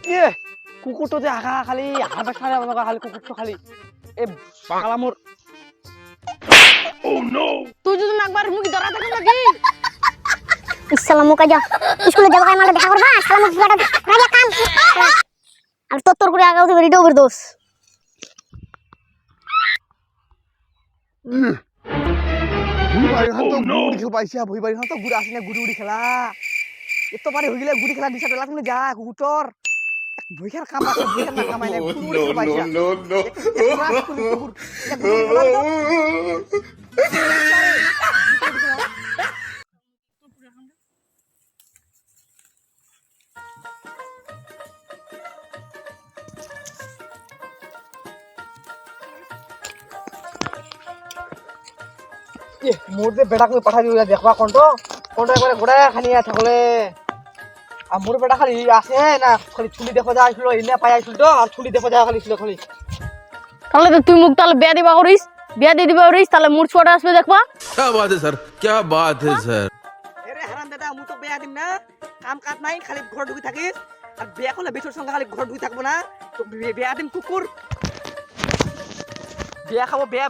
ইয়ে কুকুরটো যে আগা খালি আধা খালি আমাকে খালি কুকুরটো খালি এ শালা মোর তুই যদি একবার মুখে ধরা থাকি নাকি ইসলাম মুখ যা স্কুলে যাবো আমার দেখা করবা সালাম মুখ রাজা কাম আর তোর করে আগে ওদের রেডিও করে দোস ভুই বাড়ি হাত তো গুড়ি খেল পাইছি ভুই বাড়ি হাত তো গুড়ি আসিনা গুড়ি খেলা এত পারে হই গেলে গুড়ি খেলা দিছা পেলা তুমি যা কুকুরটোর ভুই খেল কাম আছে ভুই খেল না কামাই না গুড়ি খেল পাইছা নো মোর যে বেটা কই পাঠা দিও দেখবা কোনটো একবারে গোড়া খালি থাকলে আর মোর বেটা খালি আছে না খালি ছুলি দেখো যা আইছিল ইনে পাই আইছিল তো আর ছুলি দেখো যা খালি ছিল খালি তাহলে তো তুই মুখ তাহলে বিয়া দিবা করিস বিয়া দিয়ে দিবা করিস তাহলে মোর ছোট আসবে দেখবা क्या बात है सर क्या बात है सर এরে হারাম দাদা মু তো বেয়া দিম না কাম কাজ নাই খালি ঘর ঢুকি থাকিস আর বিয়া করলে বেটোর সঙ্গে খালি ঘর ঢুকি থাকবো না তো বেয়া দিম কুকুর বিয়া খাবো বিয়া